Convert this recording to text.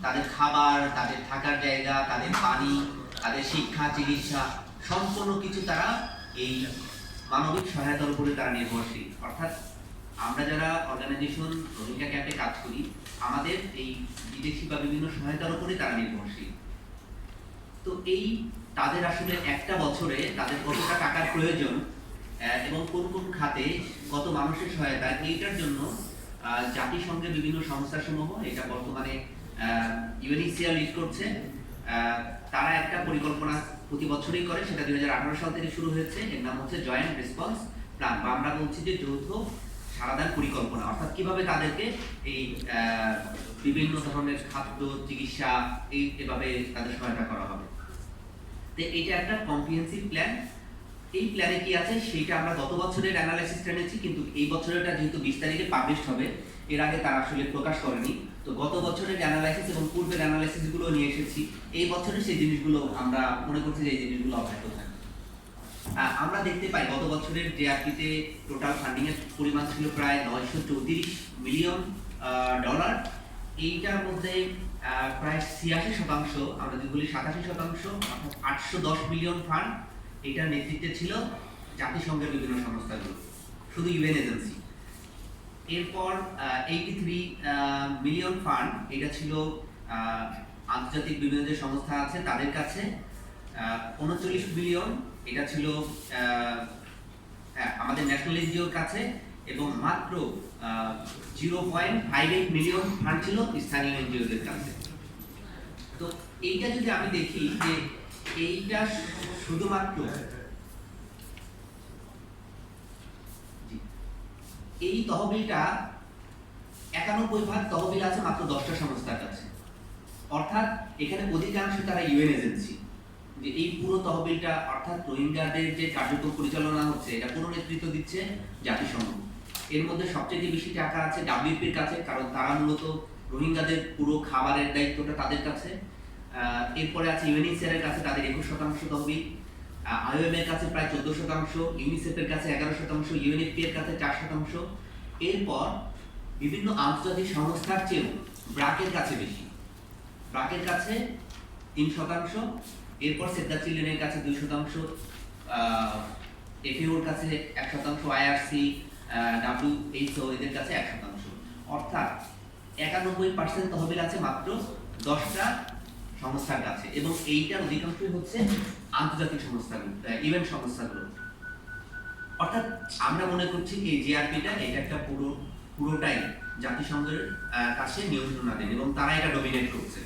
তাদের খাবার, তাদের থাকার জায়গা, তাদের পানি, তাদের শিক্ষা, চিকিৎসা সম্পূর্ণ কিছু তারা এই মানবিক সহায়তার উপরে তারা নির্ভরশীল। অর্থাৎ আমরা যারা অর্গানাইজেশন রোহিঙ্গা ক্যাম্পে কাজ করি, আমাদের এই বিদেশি বা বিভিন্ন সহায়তার উপরে তারা নির্ভরশীল। তো এই তাদের আসলে একটা বছরে তাদের কতটা টাকার প্রয়োজন এবং কোন কোন খাতে কত মানুষের সহায়তা, এইটার জন্য জাতিসংঘের বিভিন্ন সংস্থাসমূহ, এটা বর্তমানে ইউএনএইচসিআর লিড করছে, তারা একটা পরিকল্পনা প্রতি বছরই করে, সেটা 2018 সাল থেকে শুরু হয়েছে। এর নাম হচ্ছে জয়েন্ট রেসপন্স প্ল্যান, বা আমরা বলছি যে যৌথ সারাদান পরিকল্পনা। অর্থাৎ কিভাবে তাদেরকে এই বিভিন্ন ধরনের খাদ্য, চিকিৎসা এভাবে তাদের সহায়তা করা হবে। তো এটা একটা কম্প্রিহেন্সিভ প্ল্যান। এই প্ল্যানে কি আছে সেটা আমরা গত বছরের অ্যানালাইসিসটা নিয়েছি, কিন্তু এই বছরেরটা যেহেতু 20 তারিখে পাবলিশ হবে, এর আগে তারা আসলে প্রকাশ করেনি। তো গত বছরের অ্যানালাইসিস এবং পূর্বের অ্যানালাইসিস গুলো নিয়ে এসেছি। এই বছরের সেই জিনিসগুলো আমরা মনে করছি যে এই জিনিসগুলো অব্যাহত থাকবে। আমরা দেখতে পাই গত বছরের জেআরপিতে টোটাল ফান্ডিং এর পরিমাণ ছিল প্রায় 934 মিলিয়ন ডলার। এইটার মধ্যে প্রায় 86%, আমরা যদি বলি 87%, অর্থাৎ 810 মিলিয়ন ফান্ড এটার নেতৃত্বে ছিল জাতিসংঘের বিভিন্ন সংস্থাগুলো, শুধু ইউএন এজেন্সি। এরপর 83 মিলিয়ন ফান্ড এটা ছিল আন্তর্জাতিক বিভিন্ন যে সংস্থা আছে তাদের কাছে। 39 মিলিয়ন এটা ছিল আমাদের ন্যাশনাল এনজিওর কাছে, এবং মাত্র 0.58 মিলিয়ন ফান্ড ছিল স্থানীয় এনজিওদের কাছে। তো এইটা যদি আমি দেখি যে এইটা শুধুমাত্র এই তহবিলটা 91% তহবিল আছে মাত্র 10টা সংস্থার কাছে। অর্থাৎ এখানে অধিকাংশ তারা ইউএন এজেন্সি। যে এই পুরো তহবিলটা, অর্থাৎ রোহিঙ্গাদের যে কার্যক্রম পরিচালনা হচ্ছে, এটা পুরো নেতৃত্ব দিচ্ছে জাতিসংঘ। এর মধ্যে সবচেয়ে বেশি টাকা আছে ডাব্লিউপির কাছে, কারণ তারা মূলত রোহিঙ্গাদের পুরো খাবারের দায়িত্বটা তাদের কাছে। এরপরে আছে ইউএনএইচসিআর এর কাছে, তাদের 21% তহবিল। আইওএম এর কাছে প্রায় 14%, ইউনিসেফ এর কাছে 11%, ইউএনএফপি এর কাছে 4%। এরপর বিভিন্ন আন্তর্জাতিক সংস্থার চেয়েও ব্রাকের কাছে বেশি, ব্রাকের কাছে 3%। এরপর সেভ দ্য চিলড্রেনের কাছে 2%, এফএওর কাছে 1%, আইআরসি, ডাব্লিউএইচও এদের কাছে 1%। অর্থাৎ 91% তহবিল আছে মাত্র 10টা সংস্থার কাছে, এবং এইটার অধিকাংশই হচ্ছে আন্তর্জাতিক সংস্থাগুলো, ইভেন্ট সংস্থাগুলো। অর্থাৎ আমরা মনে করছি কি জিআরপিটা এটা একটা পুরোটাই জাতিসংঘের কাছে নিয়ন্ত্রণাধীন, এবং তারা এটা ডমিনেট করছে।